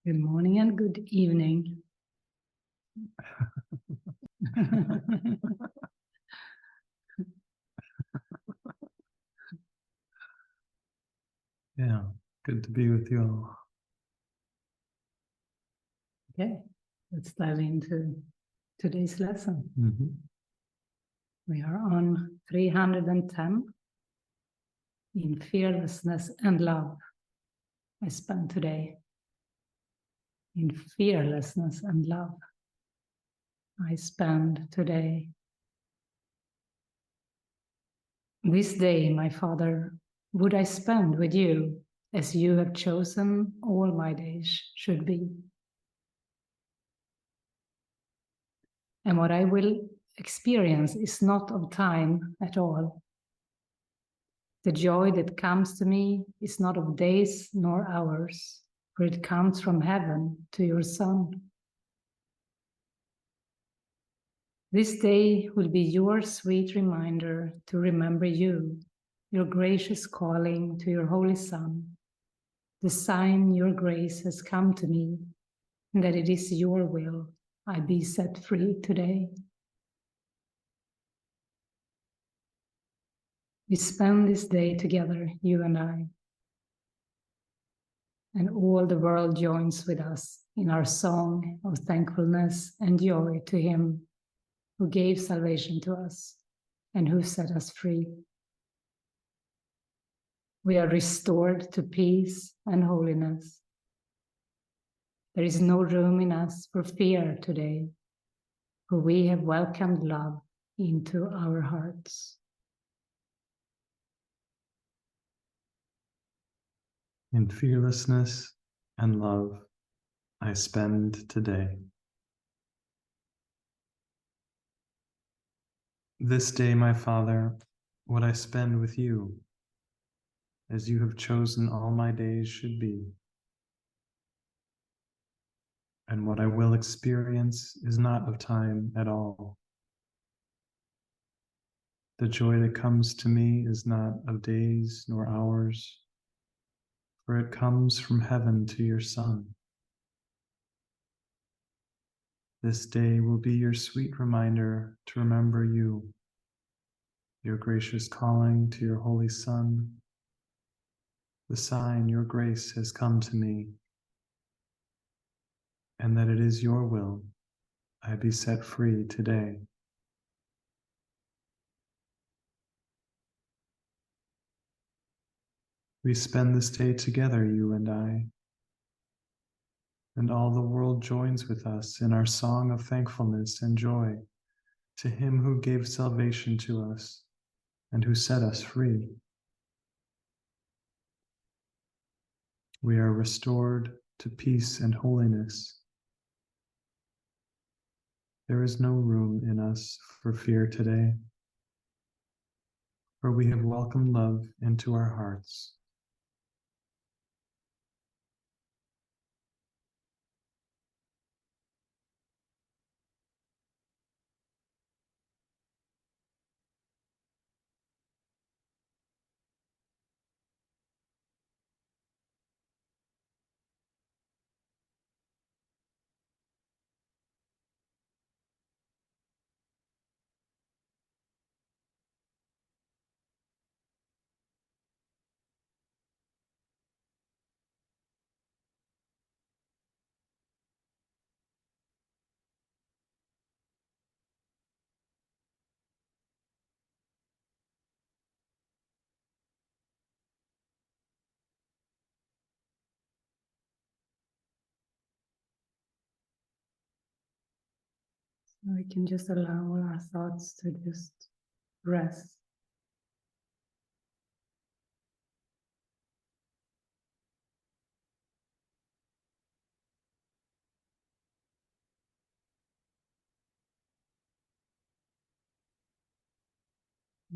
Good morning and good evening. Yeah, good to be with you all. Okay, let's dive into today's lesson. We are on 310 in fearlessness and love. I spent today in fearlessness and love. I spend today. This day, my Father, would I spend with you as you have chosen all my days should be. And what I will experience is not of time at all. The joy that comes to me is not of days nor hours, for it comes from heaven to your Son. This day will be your sweet reminder to remember you, your gracious calling to your Holy Son, the sign your grace has come to me, and that it is your will I be set free today. We spend this day together, you and I, and all the world joins with us in our song of thankfulness and joy to Him who gave salvation to us and who set us free. We are restored to peace and holiness. There is no room in us for fear today, for we have welcomed love into our hearts. In fearlessness and love, I spend today. This day, my Father, what I spend with you, as you have chosen all my days should be. And what I will experience is not of time at all. The joy that comes to me is not of days nor hours, for it comes from heaven to your Son. This day will be your sweet reminder to remember you, your gracious calling to your Holy Son, the sign your grace has come to me, and that it is your will I be set free today. We spend this day together, you and I, and all the world joins with us in our song of thankfulness and joy to Him who gave salvation to us and who set us free. We are restored to peace and holiness. There is no room in us for fear today, for we have welcomed love into our hearts. We can just allow our thoughts to just rest.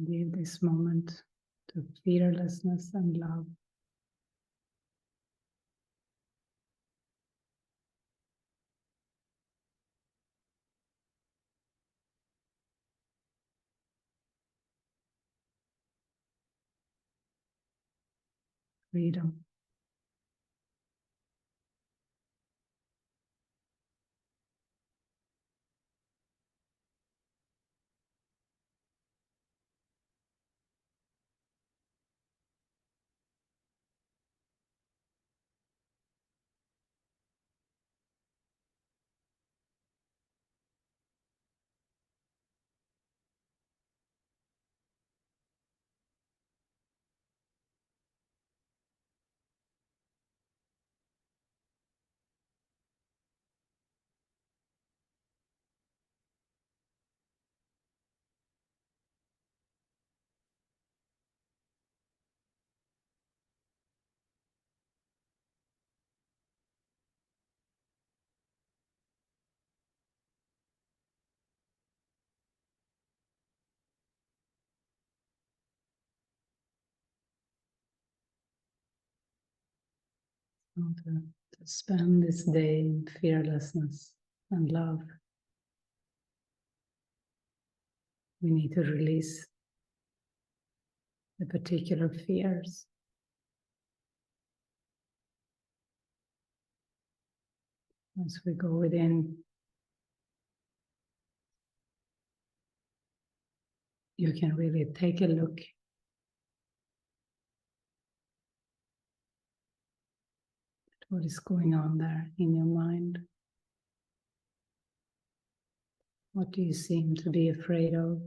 Give this moment to fearlessness and love. Freedom. how to spend this day in fearlessness and love. We need to release the particular fears. As we go within, you can really take a look at what is going on there in your mind. What do you seem to be afraid of?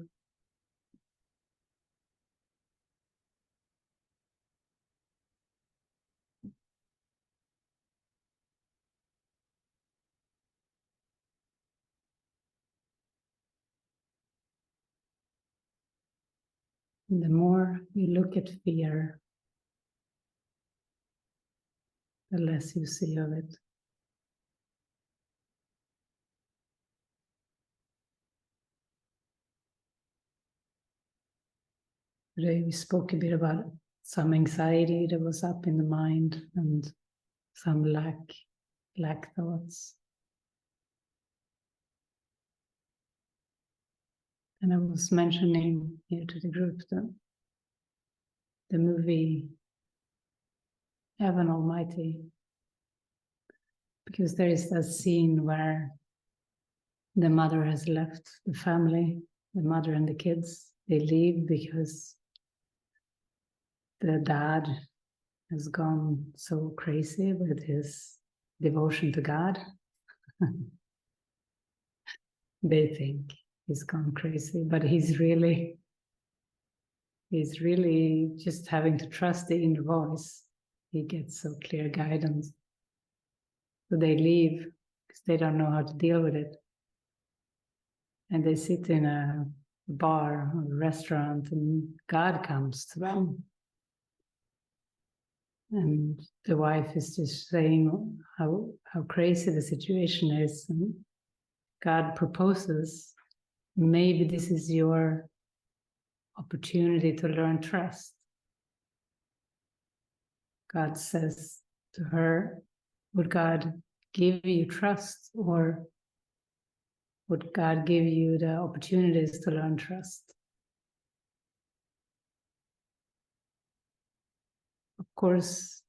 And the more you look at fear, the less you see of it. Today we spoke a bit about some anxiety that was up in the mind and some lack thoughts. And I was mentioning here to the group that the movie Heaven Almighty, because there is that scene where the mother has left the family, the mother and the kids, they leave because the dad has gone so crazy with his devotion to God. They think he's gone crazy, but he's really just having to trust the inner voice. He gets so clear guidance. So they leave because they don't know how to deal with it. And they sit in a bar or a restaurant and God comes to them. And the wife is just saying how crazy the situation is. And God proposes, maybe this is your opportunity to learn trust. God says to her, would God give you trust, or would God give you the opportunities to learn trust? Of course,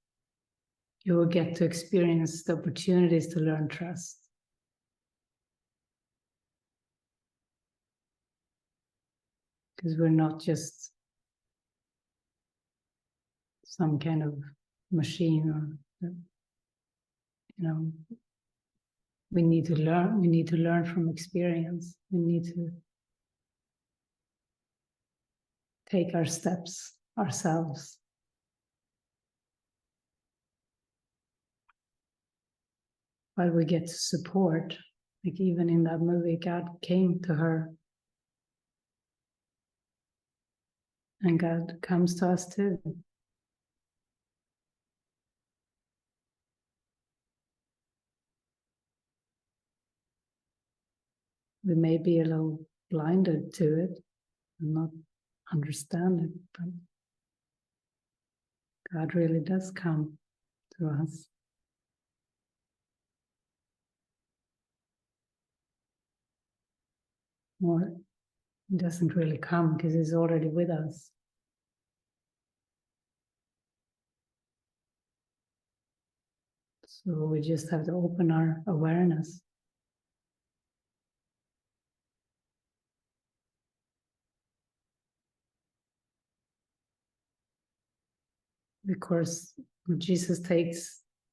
you will get to experience the opportunities to learn trust. Because we're not just some kind of machine, or, we need to learn from experience. We need to take our steps ourselves. But we get support. Like even in that movie, God came to her. And God comes to us too. We may be a little blinded to it and not understand it, but God really does come to us. Or He doesn't really come because He's already with us. So we just have to open our awareness. Of course, Jesus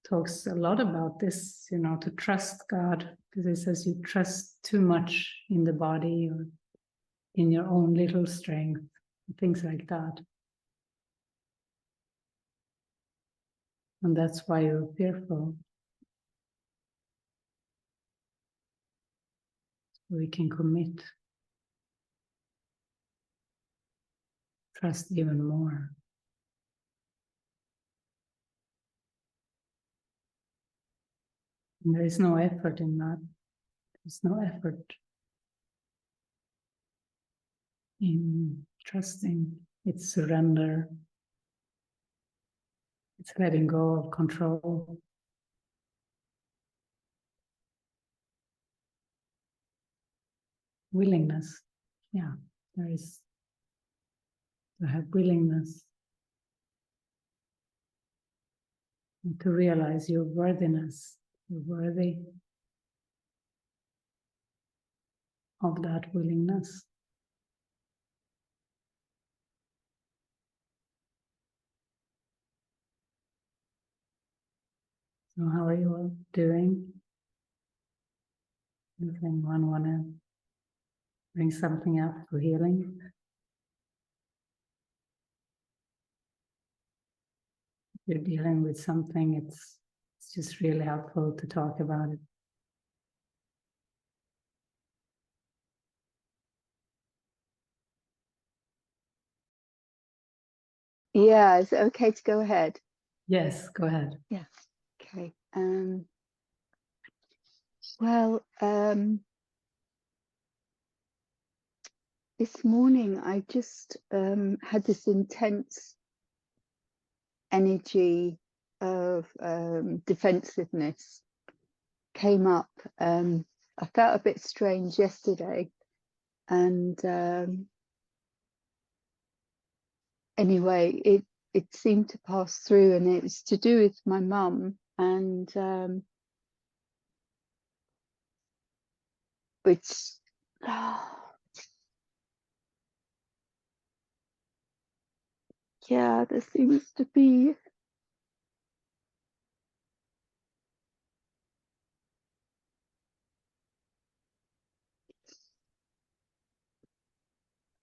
talks a lot about this, to trust God, because He says you trust too much in the body or in your own little strength, things like that. And that's why you're fearful. We can commit, trust even more. And there is no effort in that. There's no effort in trusting. It's surrender. It's letting go of control. willingness. Yeah, there is to have willingness and to realize your worthiness. You're worthy of that willingness. So how are you all doing? Does anyone want to bring something up for healing? If you're dealing with something, it's just really helpful to talk about it. Yeah, is it okay to go ahead? Yes, go ahead. Yeah, okay. Well, this morning I just had this intense energy of defensiveness came up. I felt a bit strange yesterday, and anyway, it seemed to pass through, and it was to do with my mum, and which yeah, there seems to be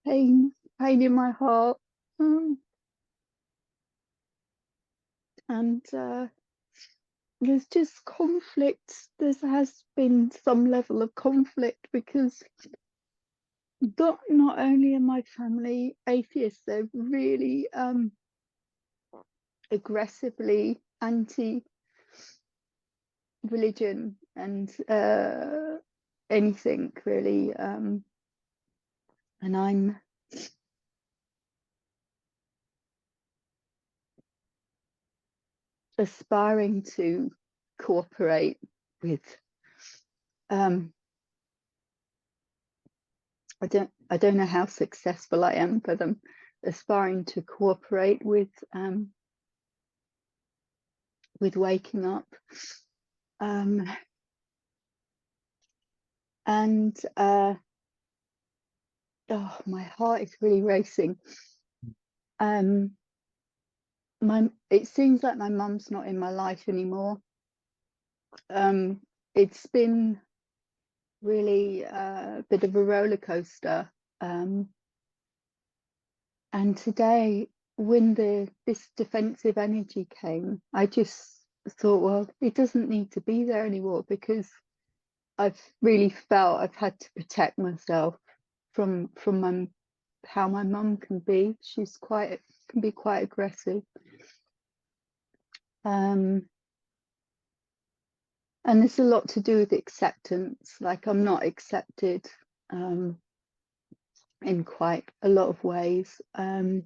pain in my heart, and there's just conflict. There has been some level of conflict because not only are my family atheists, they're really aggressively anti-religion and anything really, and I'm aspiring to cooperate with I don't know how successful I am, but I'm aspiring to cooperate with waking up, and oh, my heart is really racing. It seems like my mum's not in my life anymore. It's been really a bit of a roller coaster, and today when this defensive energy came, I just thought, well, it doesn't need to be there anymore, because I've really felt I've had to protect myself from how my mum can be. She's can be quite aggressive, and there's a lot to do with acceptance. Like, I'm not accepted in quite a lot of ways, and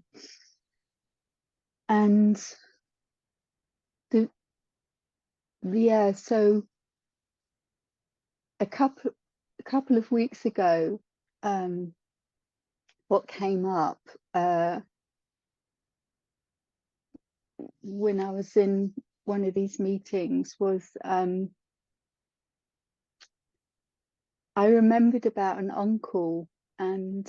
so a couple of weeks ago, what came up when I was in one of these meetings was I remembered about an uncle, and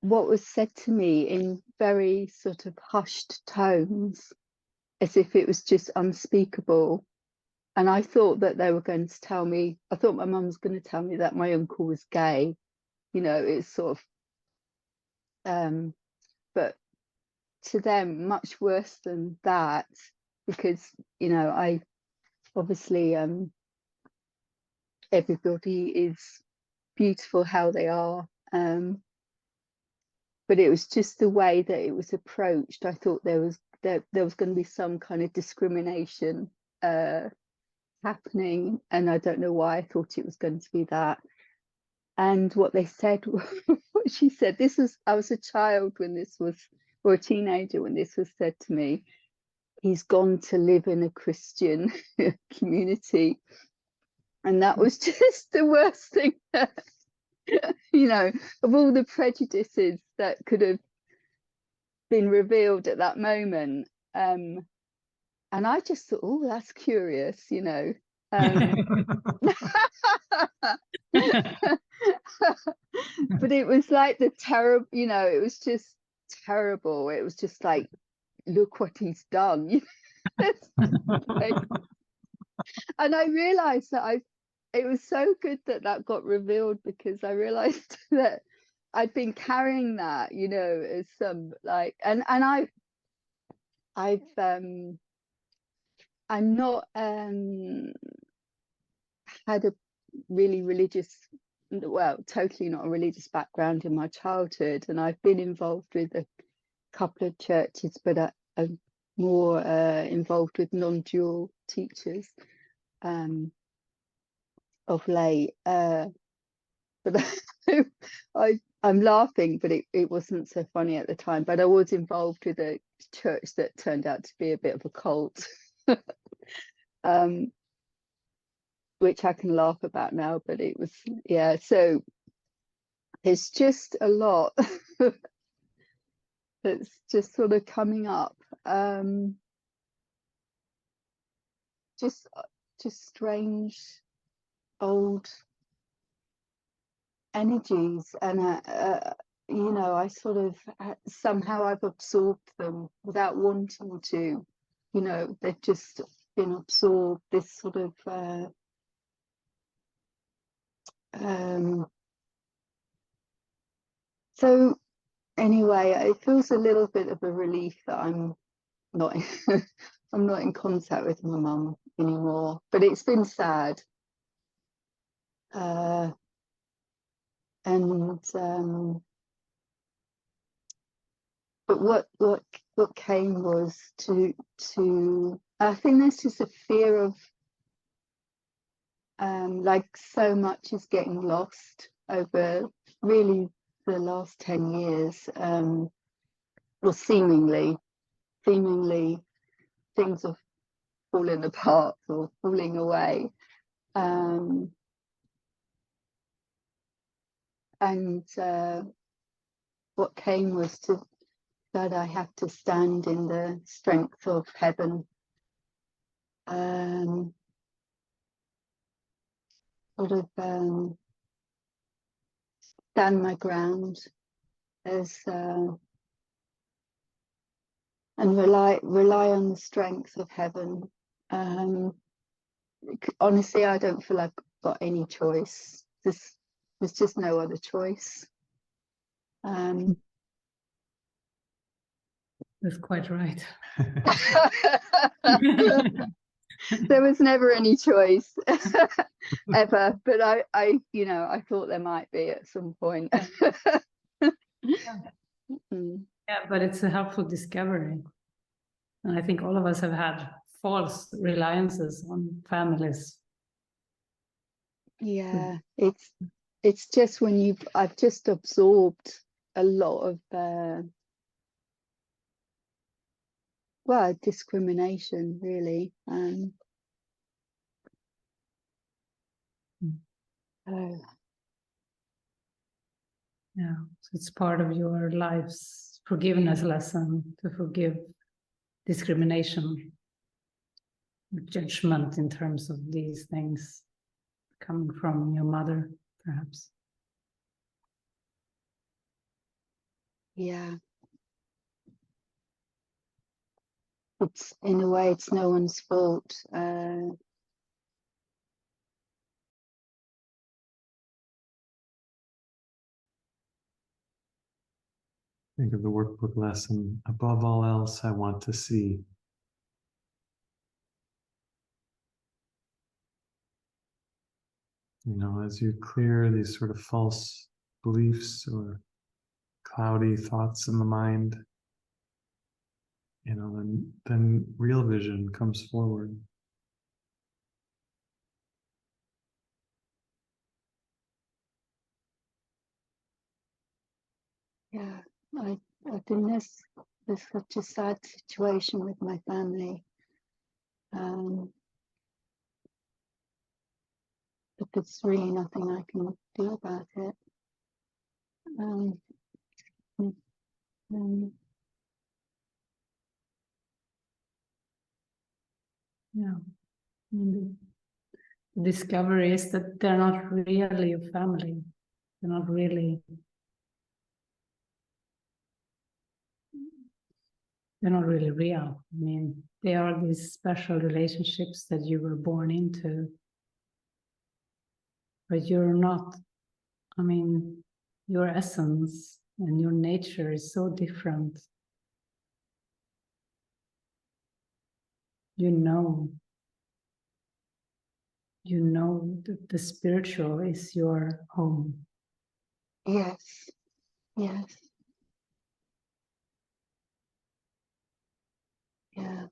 what was said to me in very sort of hushed tones, as if it was just unspeakable. And I thought that they were going to tell me, I thought my mum was going to tell me that my uncle was gay. You know, it's sort of, but to them, much worse than that, because, you know, I obviously, everybody is beautiful how they are. But it was just the way that it was approached. I thought there was going to be some kind of discrimination happening, and I don't know why I thought it was going to be that. And what they said, what she said, I was a child when this was, or a teenager when this was said to me. he's gone to live in a Christian community, and that was just the worst thing that, you know, of all the prejudices that could have been revealed at that moment. And I just thought, oh, that's curious, you know. But it was like the terrible, you know, it was just terrible. It was just like, look what he's done. Like, and I realized that it was so good that that got revealed, because I realized that I'd been carrying that, you know, as some like, and I'm not had a really religious, well, totally not a religious background in my childhood, and I've been involved with a couple of churches, but I'm more involved with non-dual teachers of late. But I'm laughing, but it wasn't so funny at the time. But I was involved with a church that turned out to be a bit of a cult, which I can laugh about now, but it was, yeah. So there's just a lot that's just sort of coming up. Just strange old energies, and you know, I sort of somehow I've absorbed them without wanting to, you know, they've just been absorbed, this sort of so anyway, it feels a little bit of a relief that I'm not I'm not in contact with my mum anymore, but it's been sad. And but what came was to I think there's just a fear of like so much is getting lost over really the last 10 years, or seemingly things are falling apart or falling away, and what came was that I have to stand in the strength of heaven, sort of stand my ground as and rely on the strength of heaven. Honestly, I don't feel I've got any choice. There's just no other choice. That's quite right. There was never any choice ever, but I you know, I thought there might be at some point. Yeah, but it's a helpful discovery. And I think all of us have had false reliances on families. Yeah, it's just when I've just absorbed a lot of well, discrimination, really. Yeah, so it's part of your life's forgiveness lesson, to forgive discrimination, judgment in terms of these things coming from your mother, perhaps. Yeah. It's, in a way, it's no one's fault. Think of the workbook lesson. Above all else, I want to see. You know, as you clear these sort of false beliefs or cloudy thoughts in the mind, you know, then real vision comes forward. Yeah, I think there's such a sad situation with my family. But there's really nothing I can do about it. Yeah. And the discovery is that they're not really your family. They're not really. They're not really real. I mean, they are these special relationships that you were born into. But you're not, I mean, your essence and your nature is so different. You know that the spiritual is your home. Yes, yes. Yeah.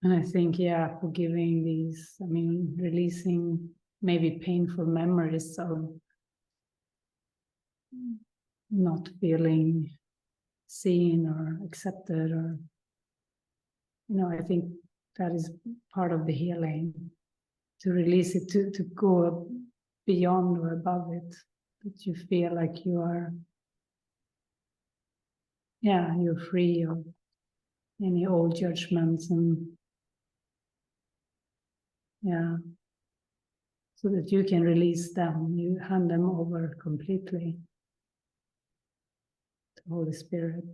And I think, yeah, forgiving these, I mean, releasing maybe painful memories of not feeling seen or accepted, or, I think that is part of the healing, to release it, to go beyond or above it, that you feel like you are, you're free of any old judgments, and so that you can release them, you hand them over completely to Holy Spirit.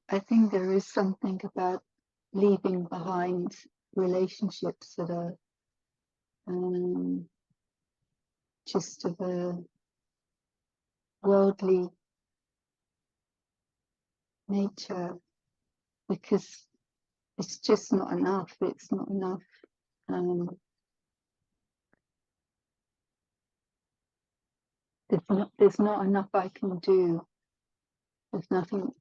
I think there is something about leaving behind relationships that are just of a worldly nature, because it's just not enough. It's not enough. There's not enough I can do. There's nothing.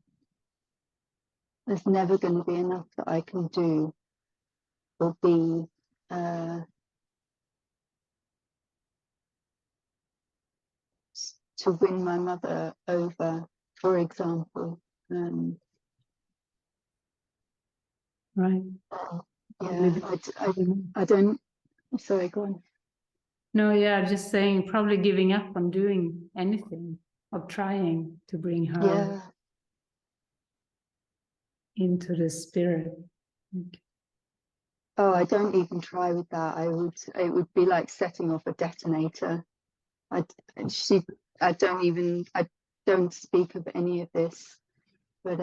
There's never going to be enough that I can do or be. To win my mother over, for example. Right. Yeah, I don't. Sorry, go on. No, yeah, just saying, probably giving up on doing anything, of trying to bring her into the spirit. Oh, I don't even try with that. It would be like setting off a detonator. I don't speak of any of this, but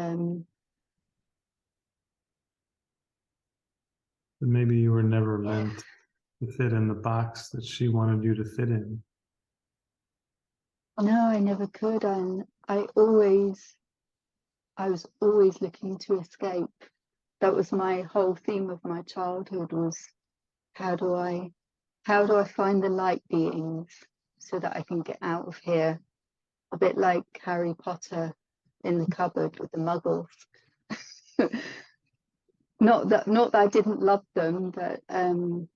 maybe you were never meant to fit in the box that she wanted you to fit in. no, I never could, and I was always looking to escape. That was my whole theme of my childhood, was how do I find the light beings so that I can get out of here? A bit like Harry Potter in the cupboard with the muggles. not that I didn't love them, but anyway,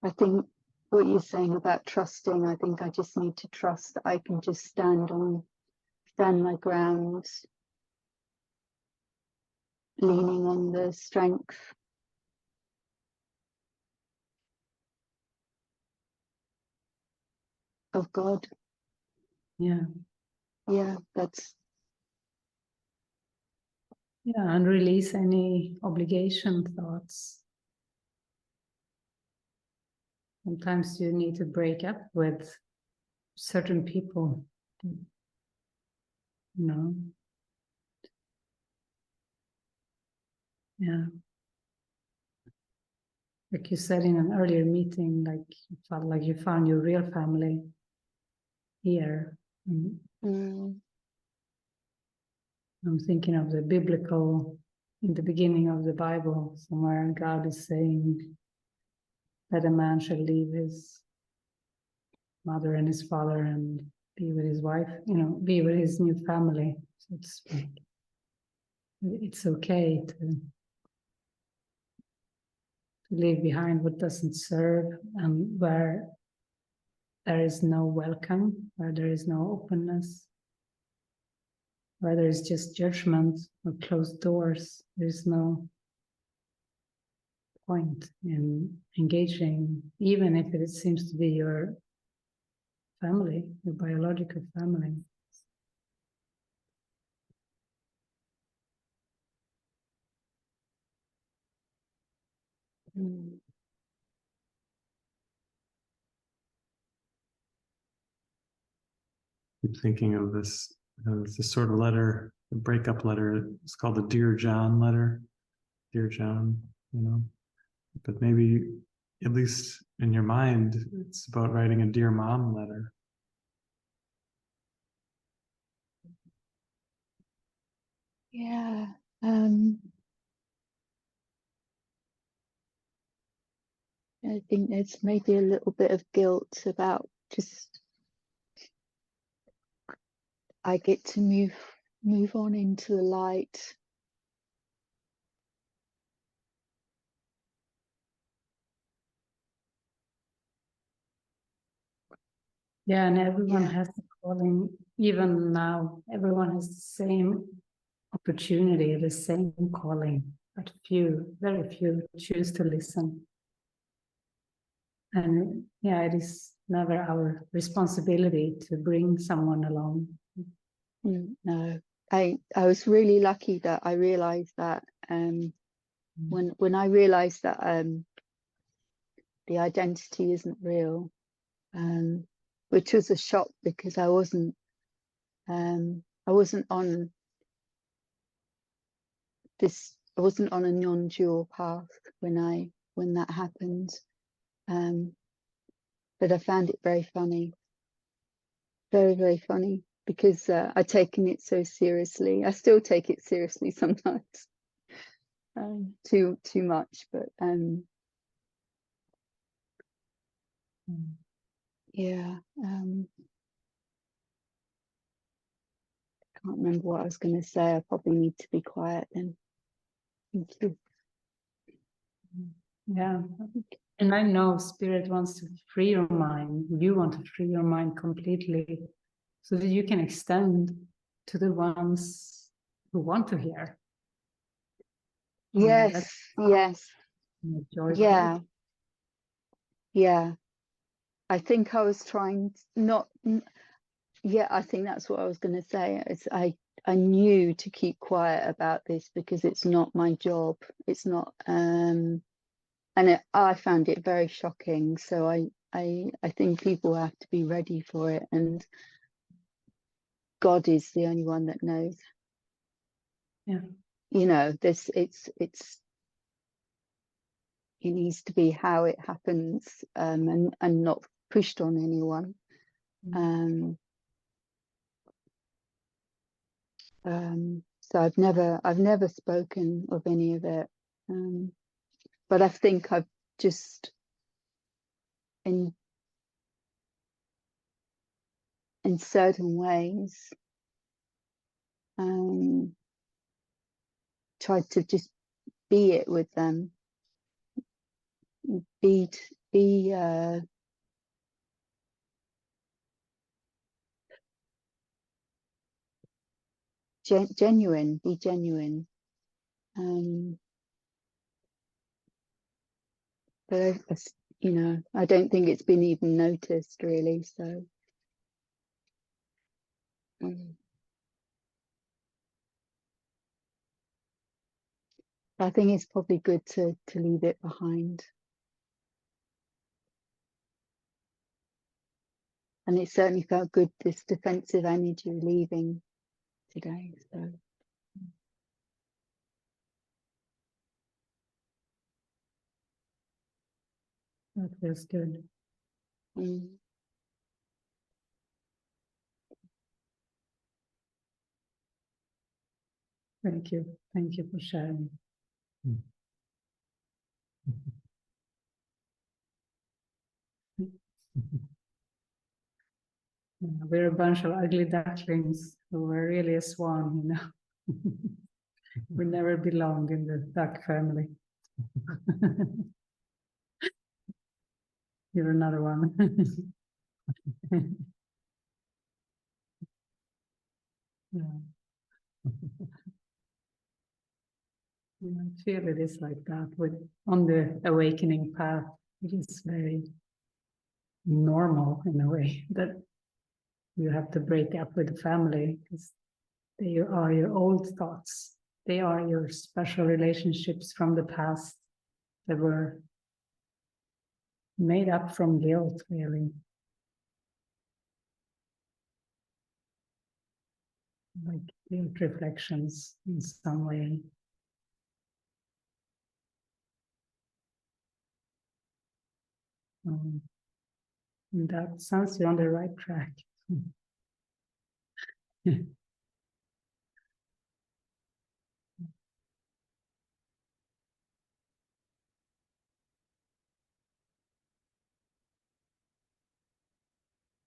I think what you're saying about trusting, I think I just need to trust that I can just stand my ground, leaning on the strength of God. That's and release any obligation thoughts. Sometimes you need to break up with certain people, like you said in an earlier meeting, like you felt like you found your real family here. I'm thinking of the biblical, in the beginning of the Bible, somewhere God is saying that a man shall leave his mother and his father and be with his wife, be with his new family, so to speak. it's okay to leave behind what doesn't serve, and where there is no welcome, where there is no openness, where there is just judgment or closed doors. There's no point in engaging, even if it seems to be your family, your biological family. Keep thinking of this sort of letter, the breakup letter. It's called the Dear John letter. Dear John, you know. But maybe, at least in your mind, it's about writing a Dear Mom letter. Yeah. I think there's maybe a little bit of guilt about just I get to move on into the light. Yeah, and everyone Yeah. has the calling, even now, everyone has the same opportunity, the same calling, but few, very few choose to listen. And yeah, it is never our responsibility to bring someone along. No, I was really lucky that I realized that when I realized that the identity isn't real, which was a shock because I wasn't on this, I wasn't on a non-dual path when that happened. But I found it very funny, very, very funny, because I'd taken it so seriously. I still take it seriously sometimes, too much, but yeah. Can't remember what I was going to say. I probably need to be quiet then. Thank you. Yeah, and I know Spirit wants to free your mind. You want to free your mind completely, so that you can extend to the ones who want to hear. Yes, yes, yeah, yeah. I think I was trying not. Yeah, I think that's what I was going to say. I knew to keep quiet about this because it's not my job. It's not. I found it very shocking. So I think people have to be ready for it, and God is the only one that knows. Yeah. You know, it needs to be how it happens, and not pushed on anyone. So I've never spoken of any of it, but I think I've just in certain ways tried to just be it with them, be genuine, be genuine. But you know, I don't think it's been even noticed really. So I think it's probably good to leave it behind. And it certainly felt good, this defensive energy leaving today. So That feels good. Thank you. Thank you for sharing. We're a bunch of ugly ducklings who are really a swan, you know. We never belonged in the duck family. You're another one. Yeah. I feel it is like that with on the awakening path. It is very normal in a way that you have to break up with the family because they are your old thoughts. They are your special relationships from the past that were made up from guilt, really. Like guilt reflections in some way. In that sense, you're on the right track.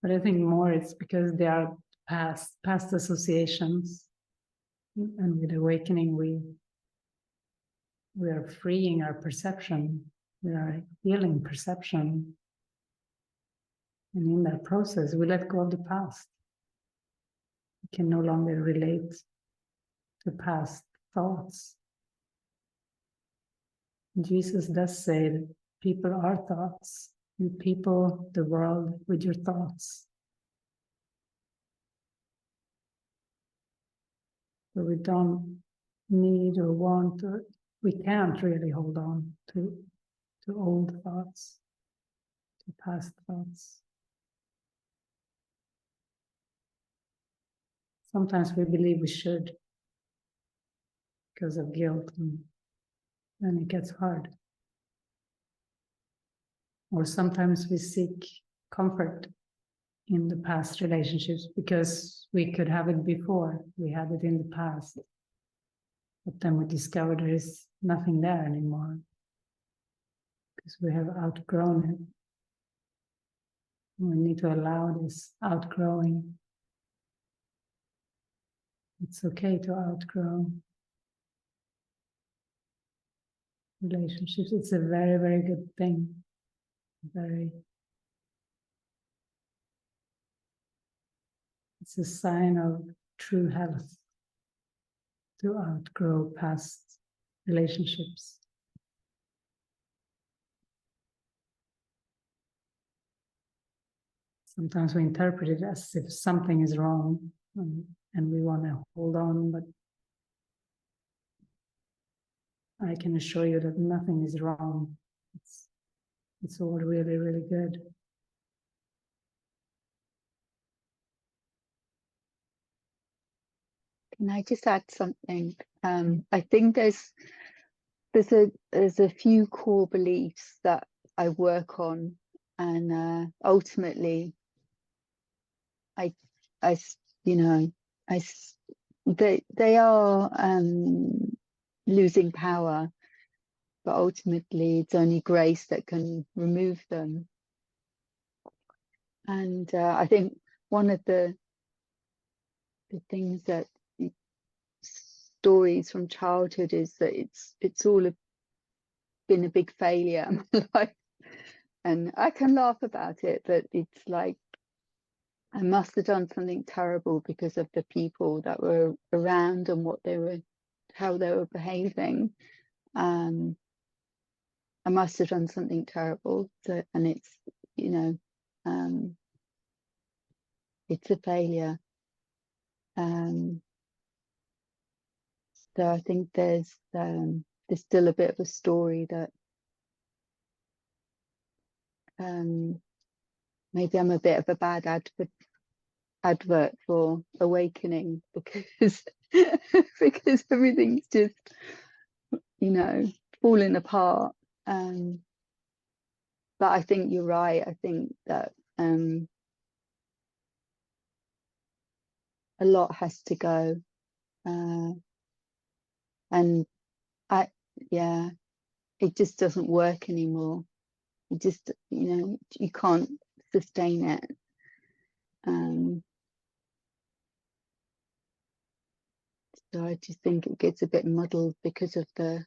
But I think more it's because they are past associations. And with awakening, we are freeing our perception. We are healing perception. And in that process, we let go of the past. We can no longer relate to past thoughts. Jesus does say that people are thoughts. You people the world with your thoughts. So we don't need or want, or we can't really hold on to old thoughts, to past thoughts. Sometimes we believe we should because of guilt, and then it gets hard. Or sometimes we seek comfort in the past relationships because we could have it before, we had it in the past. But then we discover there is nothing there anymore because we have outgrown it. We need to allow this outgrowing. It's okay to outgrow relationships. It's a very, very good thing. It's a sign of true health to outgrow past relationships. Sometimes we interpret it as if something is wrong and we want to hold on, but I can assure you that nothing is wrong. It's all really, really good. Can I just add something? I think there's a few core beliefs that I work on, and ultimately, they are losing power, but ultimately it's only grace that can remove them. And I think one of the things that stories from childhood is that it's all been a big failure in my life, and I can laugh about it, but it's like I must have done something terrible because of the people that were around and how they were behaving. I must have done something terrible, and it's it's a failure. So I think there's still a bit of a story that maybe I'm a bit of a bad advert for awakening because because everything's just falling apart. But I think you're right. I think that a lot has to go, and it just doesn't work anymore. You just you can't sustain it. So I just think it gets a bit muddled because of the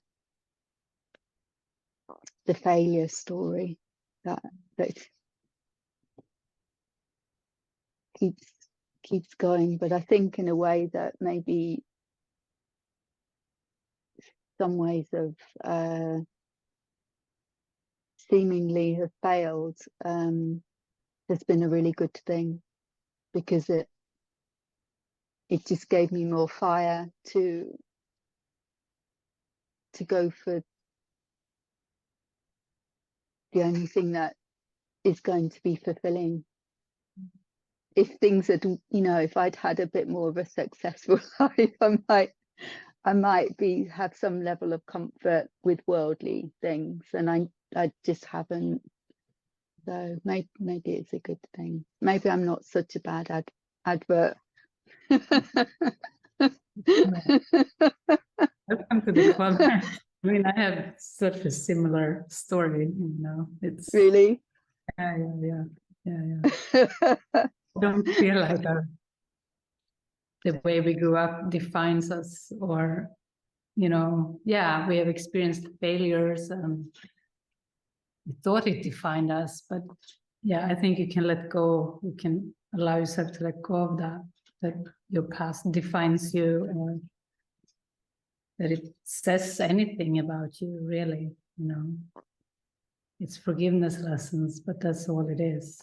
failure story that keeps going. But I think in a way that maybe some ways of seemingly have failed has been a really good thing, because it just gave me more fire to go for the only thing that is going to be fulfilling. If things had, if I'd had a bit more of a successful life, I might have some level of comfort with worldly things, and I just haven't. So maybe it's a good thing. Maybe I'm not such a bad advert. Welcome to the club. I mean, I have such a similar story, it's Really? yeah. I don't feel like the way we grew up defines us, or we have experienced failures and we thought it defined us, but I think you can let go. You can allow yourself to let go of that your past defines you, or that it says anything about you, really. It's forgiveness lessons, but that's all it is.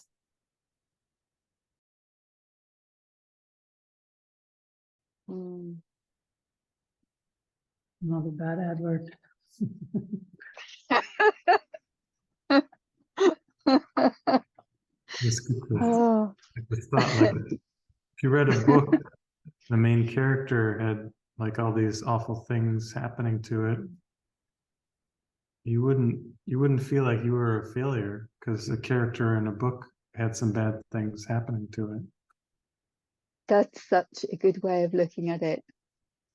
Not a bad advert. It's good to, it's thought, like, if you read a book, the main character had like all these awful things happening to it, you wouldn't feel like you were a failure because a character in a book had some bad things happening to it. That's such a good way of looking at it.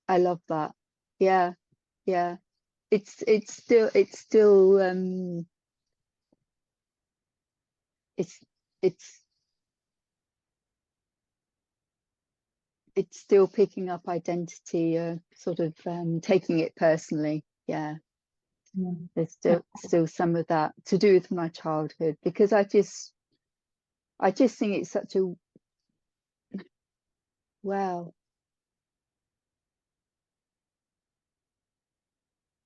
I love that. Yeah. It's still it's still picking up identity, sort of taking it personally. Yeah. There's still some of that to do with my childhood, because I just think it's such a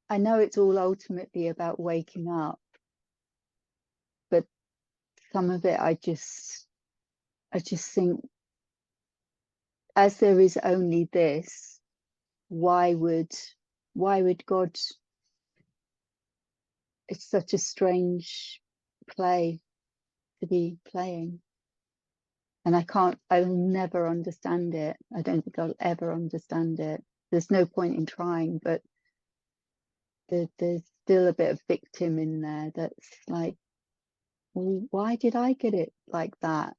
I know it's all ultimately about waking up, but some of it I just think, as there is only this, why would God? It's such a strange play to be playing, and I'll never understand it. I don't think I'll ever understand it. There's no point in trying, but there's still a bit of victim in there that's like, well, why did I get it like that?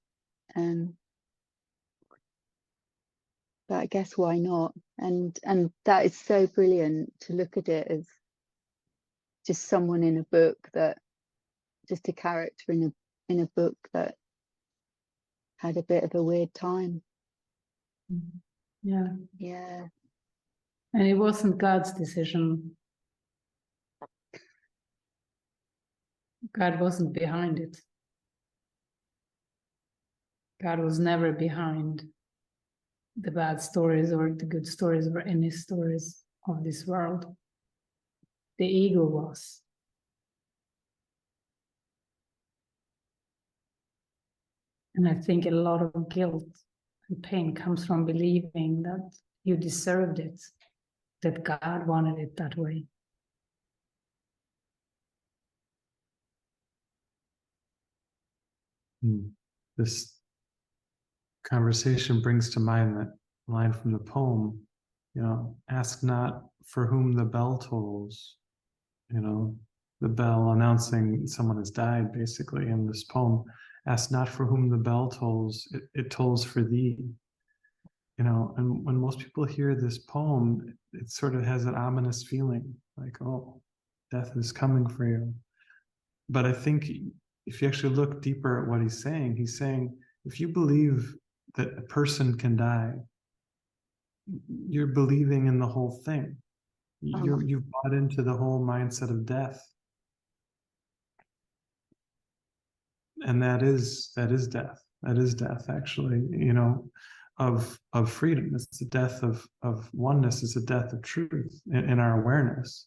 But I guess why not? And that is so brilliant to look at it as just someone in a book, just a character in a book that had a bit of a weird time. Yeah. And it wasn't God's decision. God wasn't behind it. God was never behind the bad stories or the good stories or any stories of this world. The ego was. And I think a lot of guilt and pain comes from believing that you deserved it, that God wanted it that way. This conversation brings to mind that line from the poem, ask not for whom the bell tolls, the bell announcing someone has died, basically, in this poem. Ask not for whom the bell tolls, it tolls for thee. And when most people hear this poem, it sort of has an ominous feeling, like, oh, death is coming for you. But I think if you actually look deeper at what he's saying, if you believe that a person can die, you're believing in the whole thing. Oh, You've bought into the whole mindset of death. And that is death. That is death, actually, of freedom. It's the death of oneness. It's the death of truth in our awareness.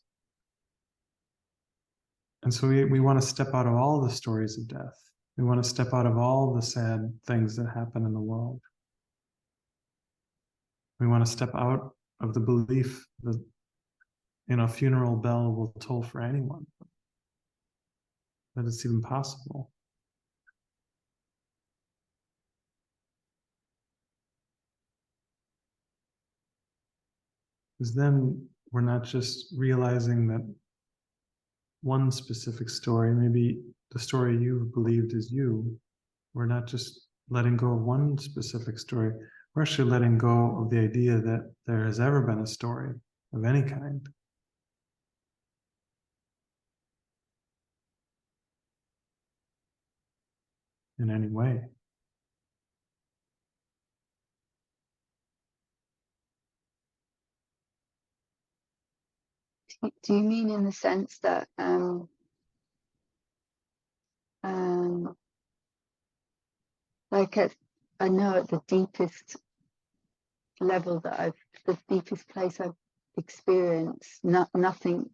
And so we want to step out of all the stories of death. We want to step out of all the sad things that happen in the world. We want to step out of the belief that, a funeral bell will toll for anyone, that it's even possible. Because then we're not just realizing that one specific story, maybe the story you believed is you. We're not just letting go of one specific story. We're actually letting go of the idea that there has ever been a story of any kind. In any way. do you mean in the sense that like I know at the deepest level the deepest place I've experienced, nothing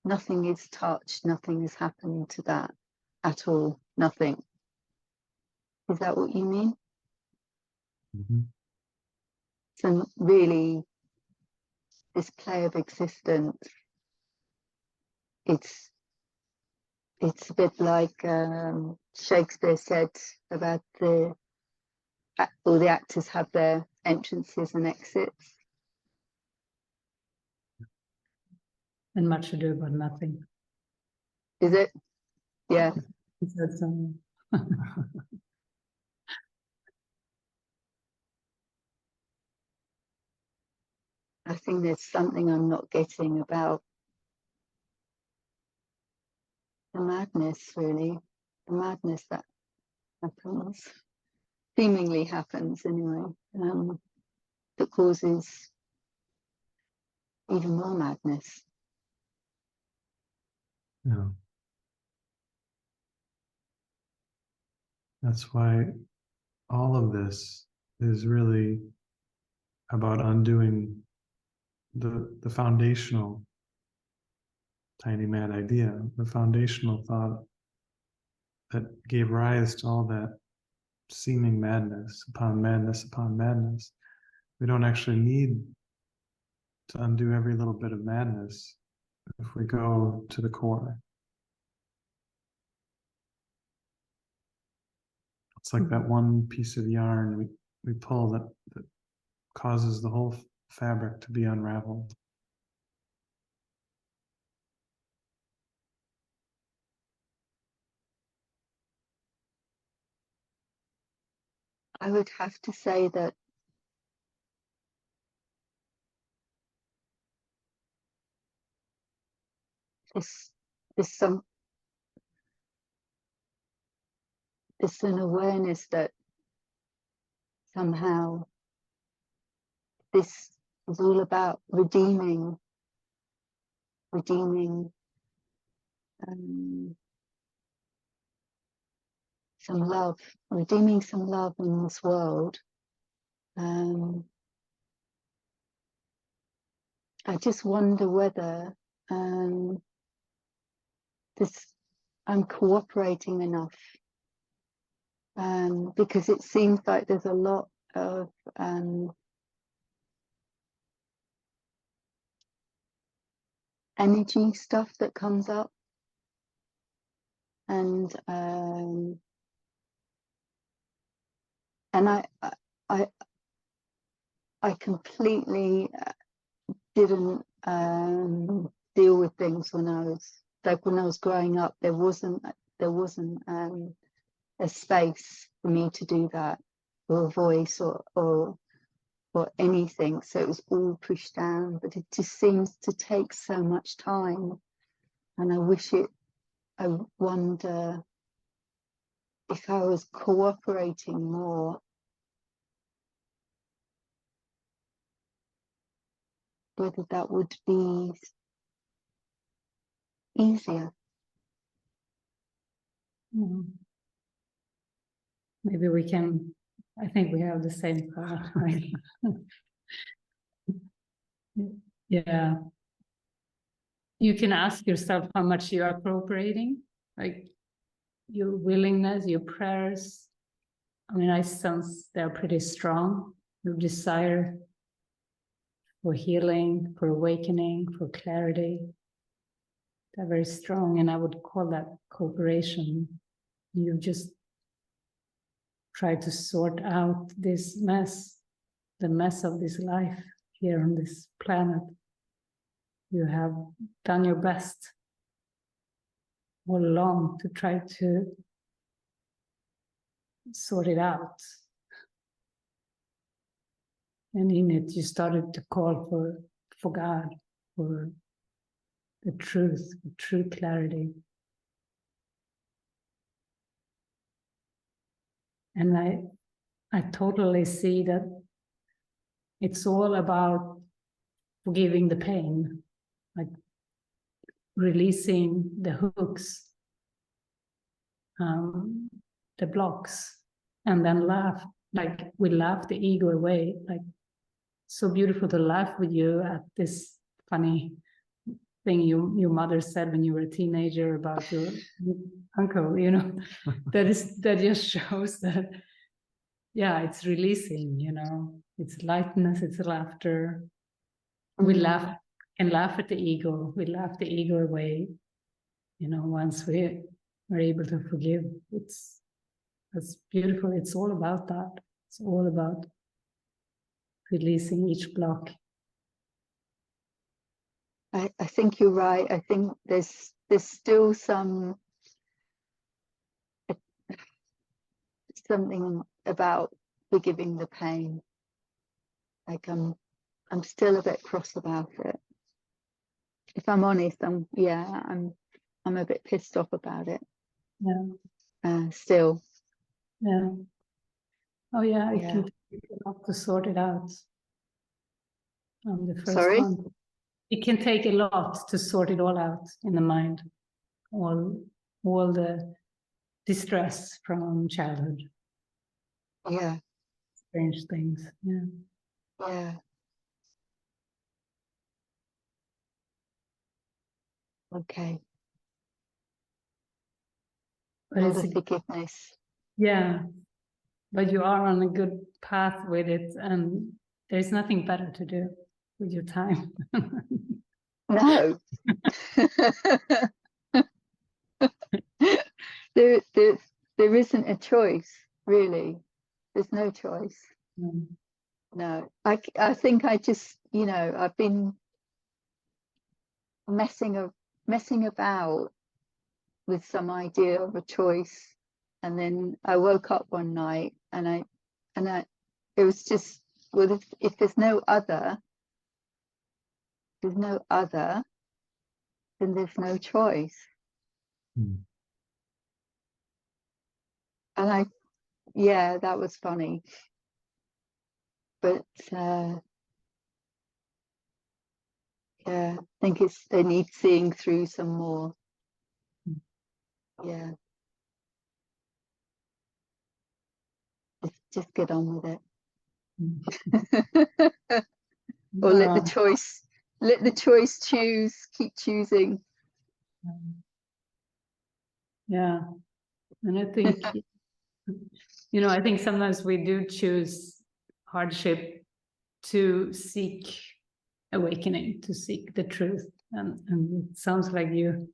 is touched, nothing has happened to that at all, nothing. Is that what you mean? Mm-hmm. So really, this play of existence, it's a bit like Shakespeare said about all the actors have their entrances and exits. And much ado about nothing. Is it? Yeah. He said so. I think there's something I'm not getting about the madness, really. The madness that happens, seemingly happens anyway, that causes even more madness. Yeah. That's why all of this is really about undoing the foundational tiny mad idea, the foundational thought that gave rise to all that seeming madness upon madness upon madness. We don't actually need to undo every little bit of madness if we go to the core. It's like that one piece of yarn we pull that causes the whole fabric to be unraveled. I would have to say that there's an awareness that somehow this is all about redeeming some love, redeeming some love in this world. I just wonder whether I'm cooperating enough, because it seems like there's a lot of energy stuff that comes up, and I completely didn't deal with things when I was growing up. There wasn't a space for me to do that, or a voice, or anything. So it was all pushed down. But it just seems to take so much time, and I wonder if I was cooperating more, whether that would be easier. Maybe we can, I think we have the same thought, right? Yeah. You can ask yourself how much you are appropriating, like your willingness, your prayers. I mean, I sense they're pretty strong. Your desire for healing, for awakening, for clarity. They're very strong, and I would call that cooperation. You just try to sort out this mess, the mess of this life here on this planet. You have done your best all along to try to sort it out. And in it, you started to call for God, for the truth, for true clarity. And I totally see that it's all about forgiving the pain, like releasing the hooks, the blocks, and then laugh. Like we laugh the ego away. Like so beautiful to laugh with you at this funny thing your mother said when you were a teenager about your uncle, you know. that just shows that, yeah, it's releasing, you know, it's lightness, it's laughter. We laugh and laugh at the ego. We laugh the ego away, you know, once we are able to forgive. That's beautiful. It's all about that. It's all about releasing each block. I think you're right. I think there's still something about forgiving the pain. Like I'm still a bit cross about it. If I'm honest, I'm a bit pissed off about it. Yeah. Still. Yeah. Oh yeah, it Yeah. can take a lot to sort it out. I'm the first Sorry? one. It can take a lot to sort it all out in the mind. All the distress from childhood. Yeah. Strange things. Yeah. Yeah. Okay. But A lot it's of forgiveness. yeah. But you are on a good path with it, and there's nothing better to do with your time. No. there isn't a choice, really. There's no choice. No. I think I just, you know, I've been messing about with some idea of a choice, and then I woke up one night and I it was just, well, if there's no other, then there's no choice. And yeah, that was funny, but yeah, I think they need seeing through some more. Yeah, just get on with it. Or let the choice choose, keep choosing. Yeah. And I think, you know, I think sometimes we do choose hardship to seek awakening, to seek the truth. And it sounds like you're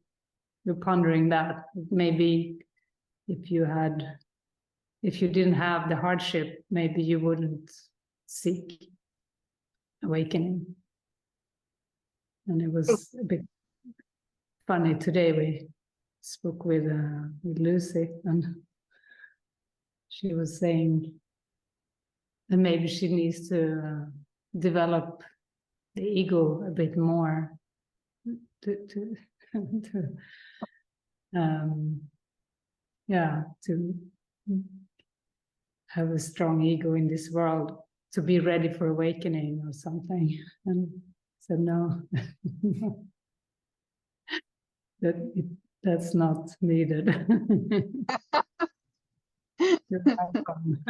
pondering that. Maybe if you didn't have the hardship, maybe you wouldn't seek awakening. And it was a bit funny today. We spoke with Lucy, and she was saying that maybe she needs to develop the ego a bit more to have a strong ego in this world, to be ready for awakening or something. And So no, that's not needed. You're welcome.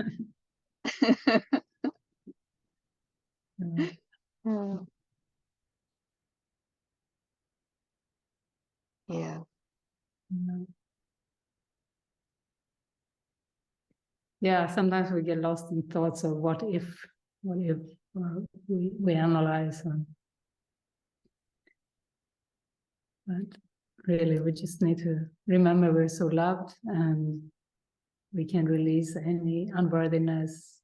Oh. Yeah. Yeah, sometimes we get lost in thoughts of what if we analyze them. But really, we just need to remember we're so loved, and we can release any unworthiness,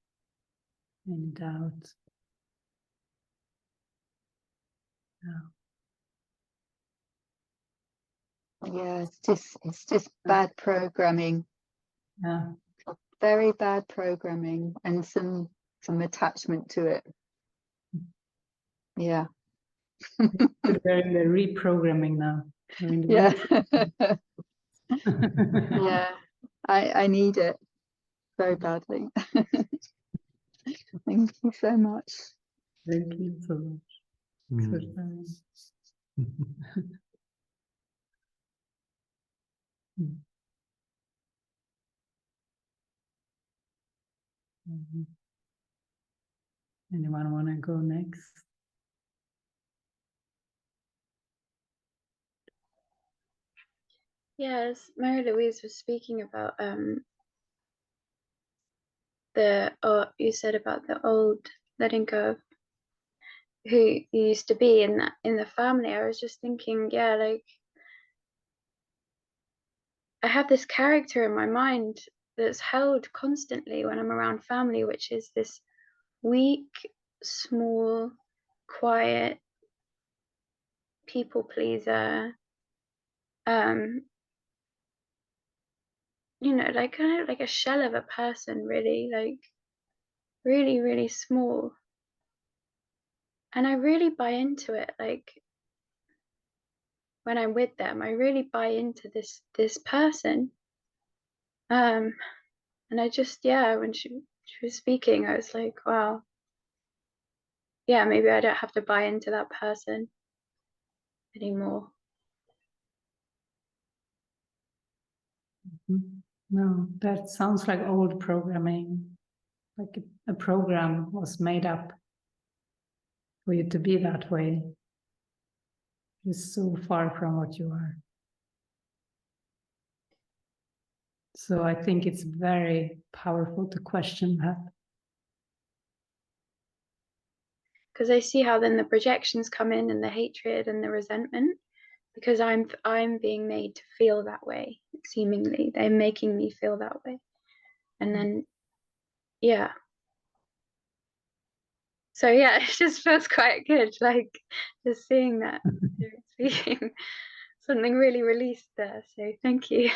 any doubt. Yeah, it's just bad programming. Yeah. Very bad programming and some attachment to it. Yeah. We're in the reprogramming now. Yeah. Yeah. I need it very badly. Thank you so much. Thank you so much. For sharing. Anyone want to go next? Yes, Mary Louise was speaking about you said about the old letting go of who you used to be in the family. I was just thinking, yeah, like I have this character in my mind that's held constantly when I'm around family, which is this weak, small, quiet people pleaser. You know, like kind of like a shell of a person, really, like really, really small. And I really buy into it. Like when I'm with them, I really buy into this person. And I just, yeah, when she was speaking, I was like, wow, yeah, maybe I don't have to buy into that person anymore. No, that sounds like old programming. Like a program was made up for you to be that way. It's so far from what you are. So I think it's very powerful to question that. Because I see how then the projections come in and the hatred and the resentment, because I'm being made to feel that way, seemingly. They're making me feel that way. And then, yeah. So yeah, it just feels quite good, like just seeing that, speaking, something really released there. So thank you.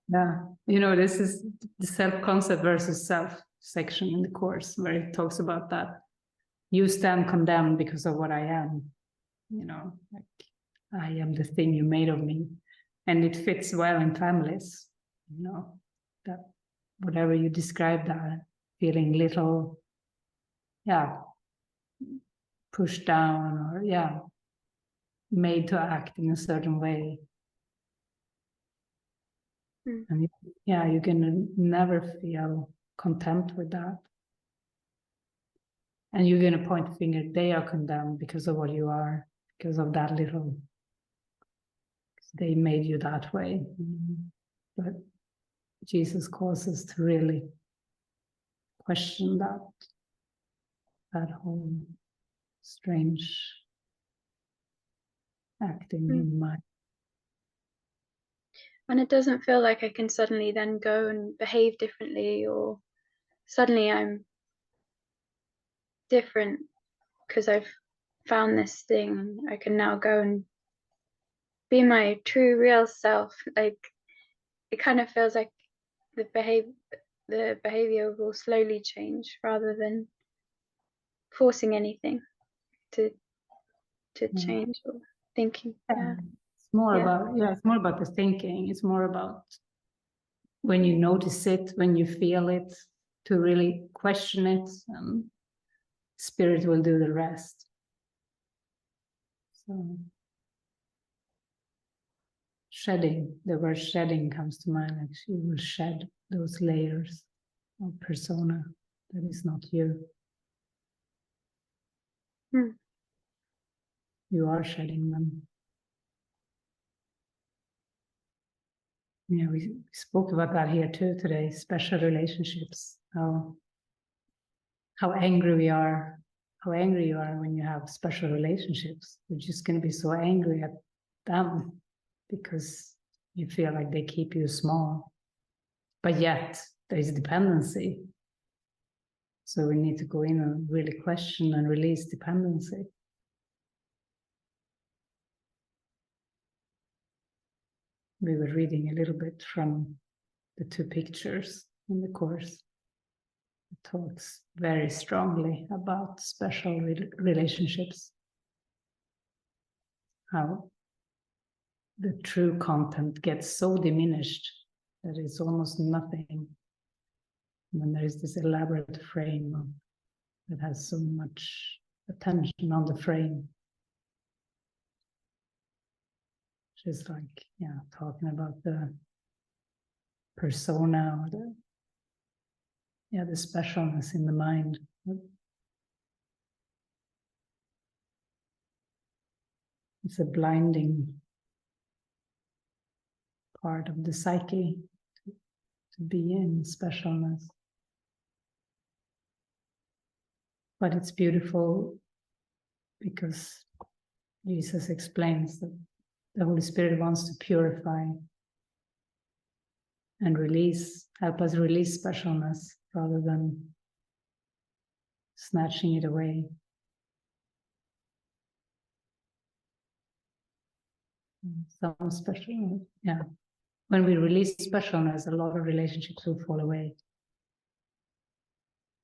Yeah, you know, this is the self-concept versus self section in the course where it talks about that. You stand condemned because of what I am. You know, like I am the thing you made of me. And it fits well in families, you know, that whatever you describe that, feeling little, yeah, pushed down or, yeah, made to act in a certain way. And yeah, you can never feel content with that. And you're going to point the finger, they are condemned because of what you are, because of that little, they made you that way. But Jesus calls us to really question that whole strange acting in mind. And it doesn't feel like I can suddenly then go and behave differently, or suddenly I'm different because I've found this thing. I can now go and be my true real self. Like it kind of feels like the behavior will slowly change rather than forcing anything to change or thinking. Yeah. It's more about, it's more about the thinking. It's more about when you notice it, when you feel it, to really question it, and spirit will do the rest. So shedding, the word shedding comes to mind, like you will shed those layers of persona that is not you. You are shedding them. Yeah, we spoke about that here too today, special relationships, how angry we are, how angry you are when you have special relationships. You're just going to be so angry at them because you feel like they keep you small. But yet there is dependency. So we need to go in and really question and release dependency. We were reading a little bit from the 2 pictures in the course. It talks very strongly about special relationships, how the true content gets so diminished that it's almost nothing when there is this elaborate frame that has so much attention on the frame. Just like, yeah, talking about the persona or the specialness in the mind. It's a blinding part of the psyche to be in specialness. But it's beautiful because Jesus explains that the Holy Spirit wants to purify and release, help us release specialness rather than snatching it away. Some special, yeah. When we release specialness, a lot of relationships will fall away.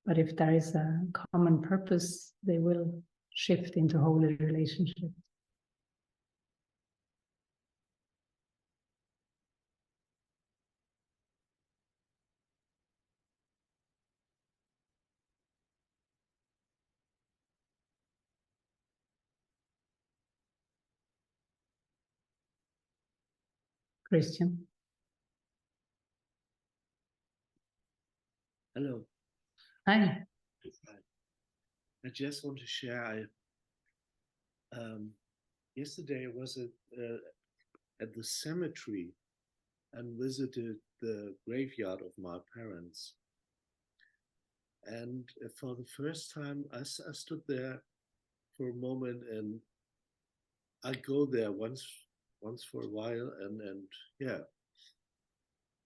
But if there is a common purpose, they will shift into holy relationships. Christian. Hello. Hi. I just want to share. Yesterday I was at the cemetery and visited the graveyard of my parents. And for the first time, I stood there for a moment, and I go there once for a while, and yeah.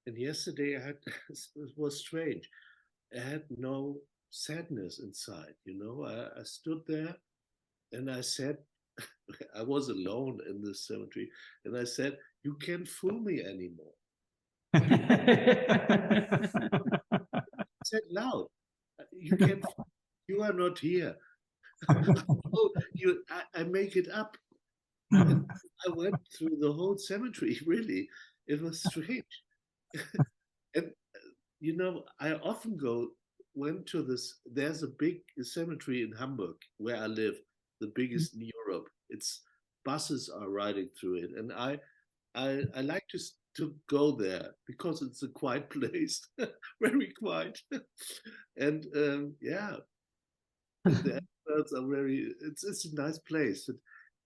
And yesterday it was strange. I had no sadness inside, you know. I stood there and I said, I was alone in the cemetery, and I said, "You can't fool me anymore." I said loud, "You can't. You are not here." Oh, I make it up. And I went through the whole cemetery. Really, it was strange. And you know, I often went to this. There's a big cemetery in Hamburg where I live, the biggest in Europe. It's buses are riding through it, and I like to go there because it's a quiet place, very quiet, and yeah, the animals are very. It's a nice place,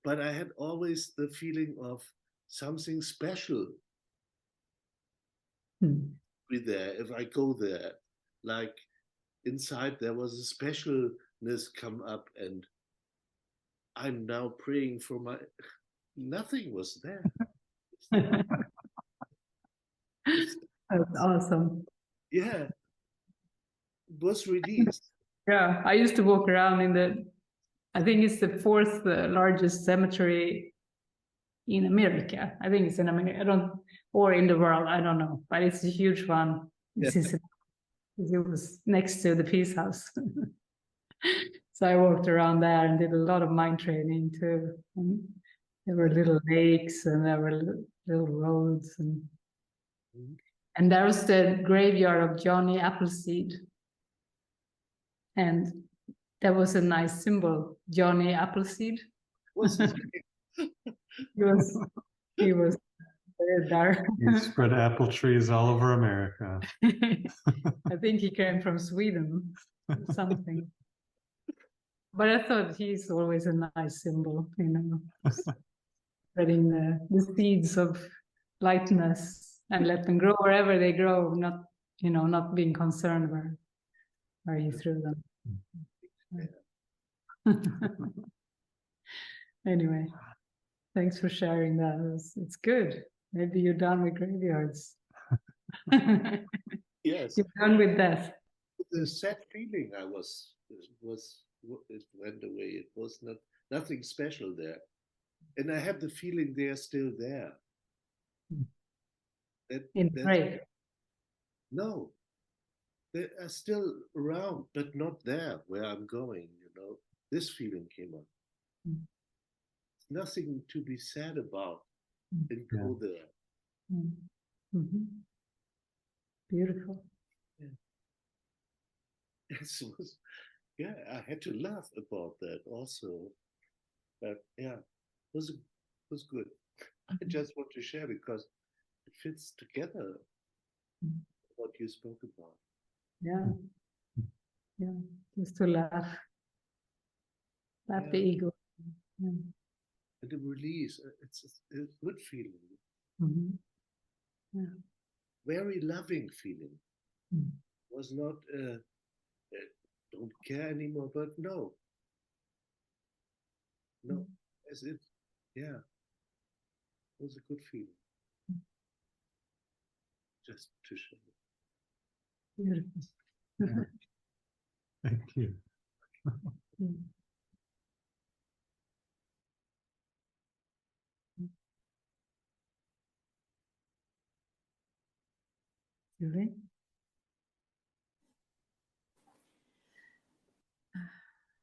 but I had always the feeling of something special be there if I go there. Like inside there was a specialness come up, and I'm now praying for my. Nothing was there. That's awesome. Yeah, it was released. Yeah, I used to walk around in I think it's the 4th largest cemetery in America. I think it's in America. Or in the world, I don't know, but it's a huge one. Yeah. It was next to the Peace House. So I walked around there and did a lot of mind training too. And there were little lakes and there were little roads and there was the graveyard of Johnny Appleseed. And that was a nice symbol, Johnny Appleseed. What's his name? He was very dark. You spread apple trees all over America. I think he came from Sweden or something. But I thought he's always a nice symbol, you know, spreading the seeds of lightness and let them grow wherever they grow, not, you know, not being concerned where you threw them. Anyway, thanks for sharing that. It's good. Maybe you're done with graveyards. Yes. You're done with death. The sad feeling it went away. It was nothing special there. And I have the feeling they are still there. In the grave. No, they are still around, but not there where I'm going, you know. This feeling came up. Nothing to be sad about and go there. Mm-hmm. Beautiful. Yeah. I had to laugh about that also. But yeah, it was good. I just want to share because it fits together what you spoke about. Yeah. Just to laugh the ego. Yeah. And the release, it's a good feeling. Mm-hmm. Yeah. Very loving feeling. Was not don't care anymore, but no, as if, it was a good feeling. Just to share. Beautiful. Thank you. Julie?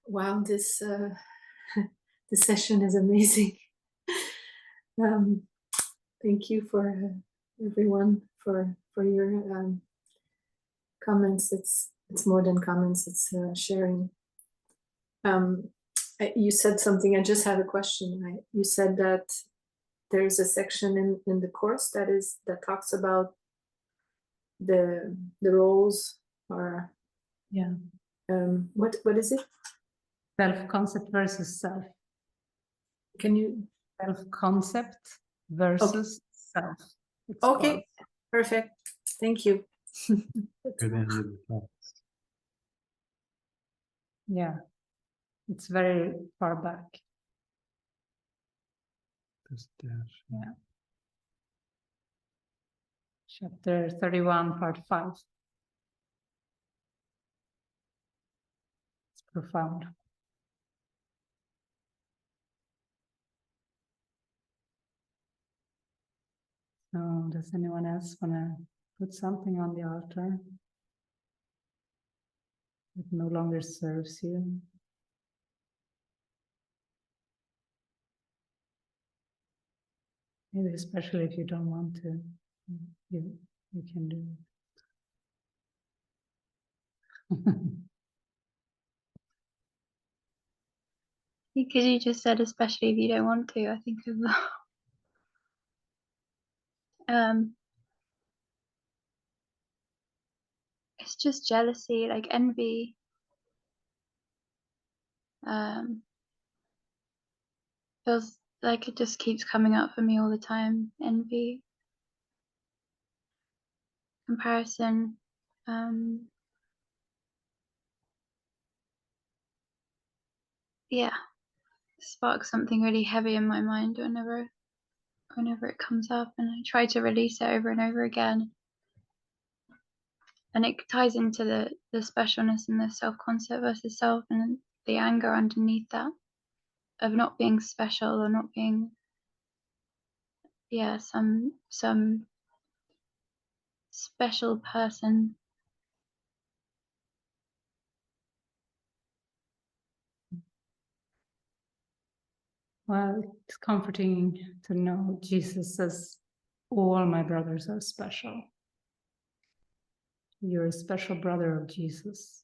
Wow, this this session is amazing. Thank you for everyone for your comments. It's more than comments. It's sharing. You said something. I just had a question. You said that there's a section in the course that talks about the roles or what is it? Self-concept versus self. Can you? Self-concept versus self. Okay, called. perfect. Thank you. Yeah, it's very far back. Yeah. Chapter 31, part 5. It's profound. So, does anyone else want to put something on the altar that no longer serves you? Maybe especially if you don't want to, you can do it. Because you just said, especially if you don't want to, I think of it's just jealousy, like envy. Feels like it just keeps coming up for me all the time. Envy, comparison. Sparks something really heavy in my mind whenever it comes up, and I try to release it over and over again. And it ties into the specialness and the self-concept versus self, and the anger underneath that of not being special or not being some special person. Well, it's comforting to know Jesus says, all my brothers are special. You're a special brother of Jesus.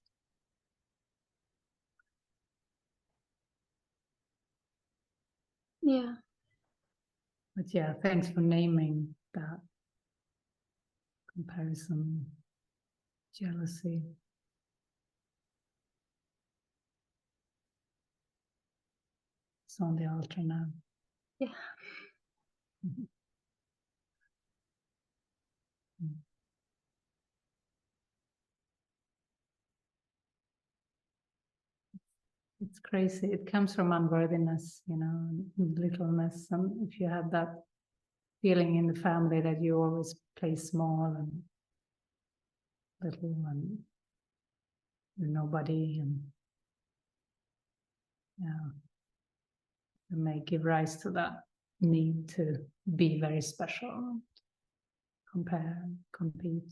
Yeah, But yeah, thanks for naming that comparison, jealousy. It's on the altar now. Yeah. It's crazy. It comes from unworthiness, you know, and littleness. And if you have that feeling in the family that you always play small and little and you're nobody, and yeah, it may give rise to that need to be very special, compare, compete.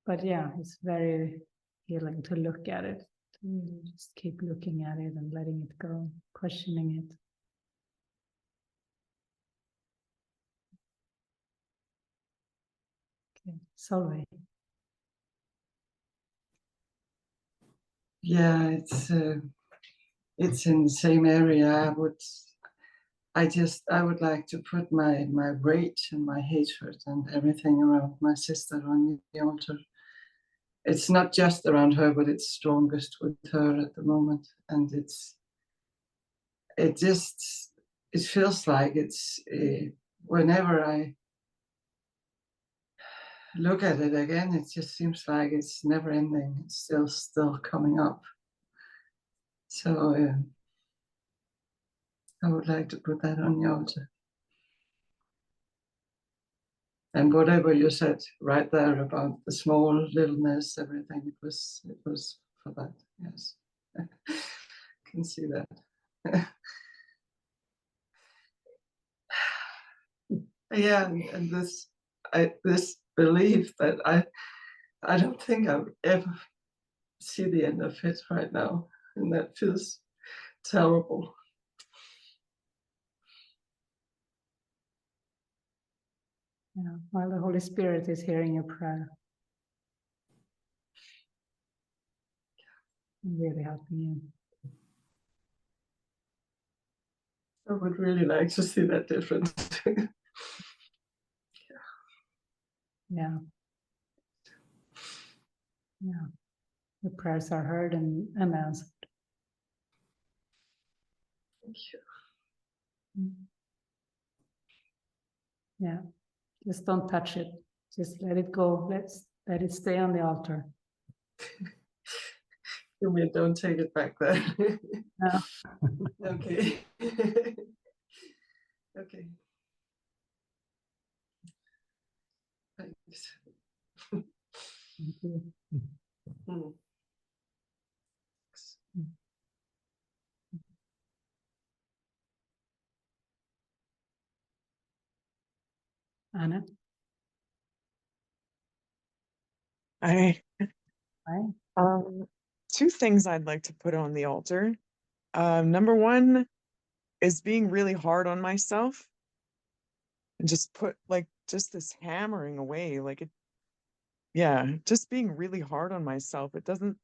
But yeah, it's very healing to look at it, to really just keep looking at it and letting it go, questioning it. Okay, Solveig. Yeah, it's in the same area. I would like to put my rage and my hatred and everything around my sister on the altar. It's not just around her, but it's strongest with her at the moment. And it feels like it's whenever I look at it again, it just seems like it's never ending. It's still coming up. So I would like to put that on the altar. And whatever you said right there about the small littleness, everything, it was for that. Yes, can see that. Yeah, and this belief that I don't think I would ever see the end of it right now, and that feels terrible. Yeah, while the Holy Spirit is hearing your prayer, and really helping you. I would really like to see that difference. Yeah. Yeah. The prayers are heard and answered. Thank you. Yeah. Just don't touch it. Just let it go. Let it stay on the altar. You mean don't take it back there? No. Okay. Okay. Thanks. Thank you. Mm. Anna? Hi. Hi. Two things I'd like to put on the altar. Number one is being really hard on myself and just put just this hammering away, just being really hard on myself. It doesn't,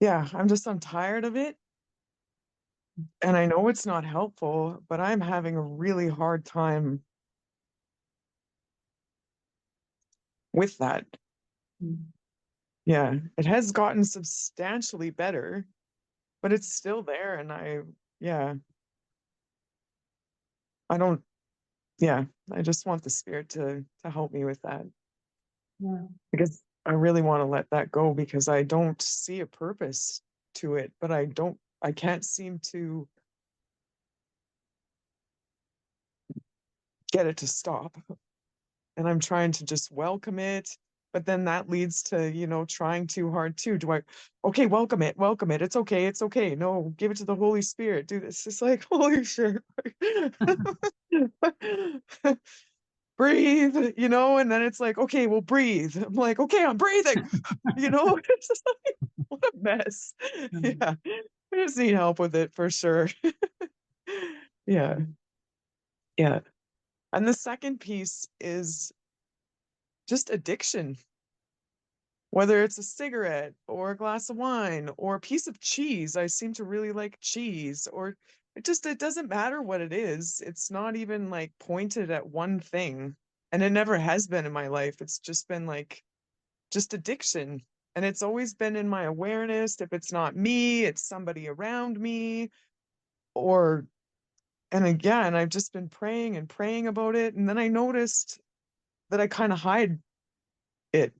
I'm tired of it. And I know it's not helpful, but I'm having a really hard time with that. Mm. Yeah, it has gotten substantially better, but it's still there. And I just want the Spirit to help me with that. Yeah. Because I really want to let that go, because I don't see a purpose to it, but I can't seem to get it to stop. And I'm trying to just welcome it, but then that leads to, trying too hard too. Okay, welcome it. It's okay. No, give it to the Holy Spirit. Do this. It's like, holy shit. Breathe, and then it's like, okay, well, breathe. I'm like, okay, I'm breathing, it's just like, what a mess. Yeah, I just need help with it for sure. Yeah. And the second piece is just addiction. whether it's a cigarette or a glass of wine or a piece of cheese. I seem to really like cheese, or it doesn't matter what it is. It's not even like pointed at one thing. And it never has been in my life. It's just been like just addiction. And it's always been in my awareness. If it's not me, it's somebody around me. And again, I've just been praying and praying about it. And then I noticed that I kind of hide it.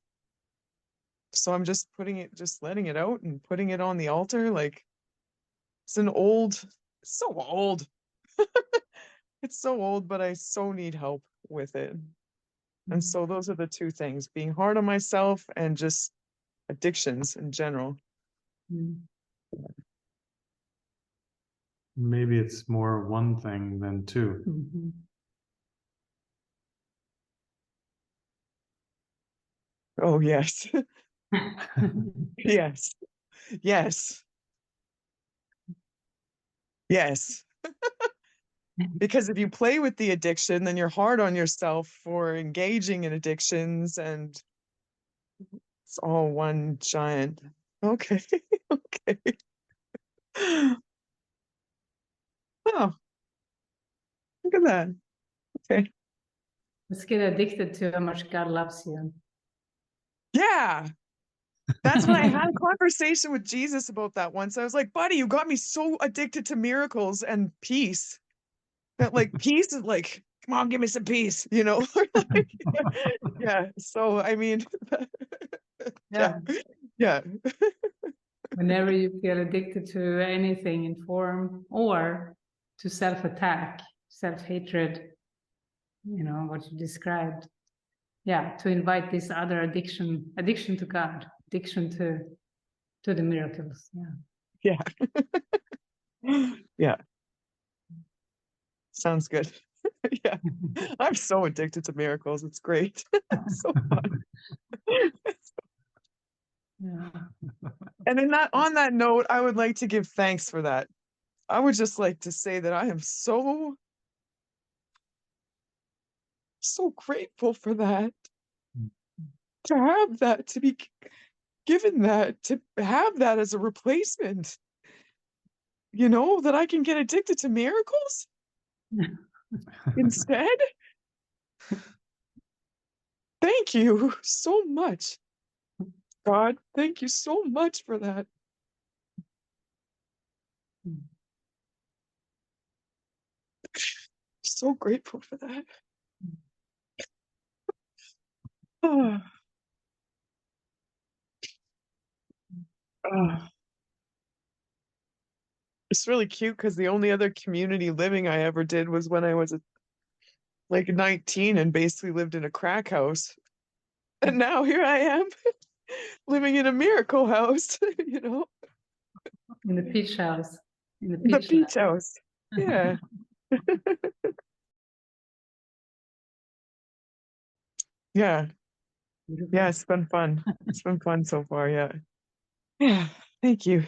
So I'm just letting it out and putting it on the altar. Like, it's so old. It's so old, but I so need help with it. And so those are the two things: being hard on myself and just addictions in general. Maybe it's more one thing than two. Mm-hmm. Oh, yes. Yes. Yes. Yes. Because if you play with the addiction, then you're hard on yourself for engaging in addictions, and it's all one giant. Okay. Okay. Oh, look at that. Okay. Let's get addicted to how much God loves you. Yeah. That's when I had a conversation with Jesus about that once. I was like, buddy, you got me so addicted to miracles and peace that like peace is like, come on, give me some peace, you know? Like, yeah. So, I mean, yeah. Yeah. Whenever you feel addicted to anything in form or to self-attack, self-hatred, what you described. Yeah, to invite this other addiction to God, addiction to the miracles. Yeah. Yeah. Yeah. Sounds good. Yeah. I'm so addicted to miracles. It's great. It's so fun. Yeah. And on that note, I would like to give thanks for that. I would just like to say that I am so grateful for that. To have that, to be given that, to have that as a replacement. That I can get addicted to miracles instead. Thank you so much, God. Thank you so much for that. So grateful for that. Oh. Oh. It's really cute because the only other community living I ever did was when I was like 19 and basically lived in a crack house. And now here I am living in a miracle house, In the peach house. In the The peach beach house. Yeah. Yeah. Beautiful. Yeah, it's been fun. It's been fun so far, yeah. Yeah, thank you.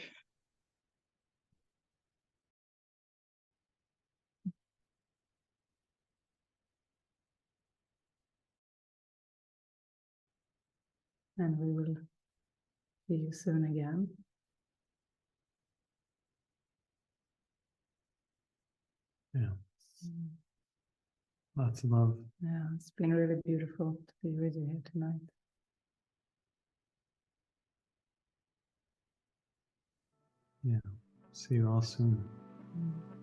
And we will see you soon again. Yeah. Lots of love. Yeah, it's been really beautiful to be with you here tonight. Yeah. See you all soon. Mm.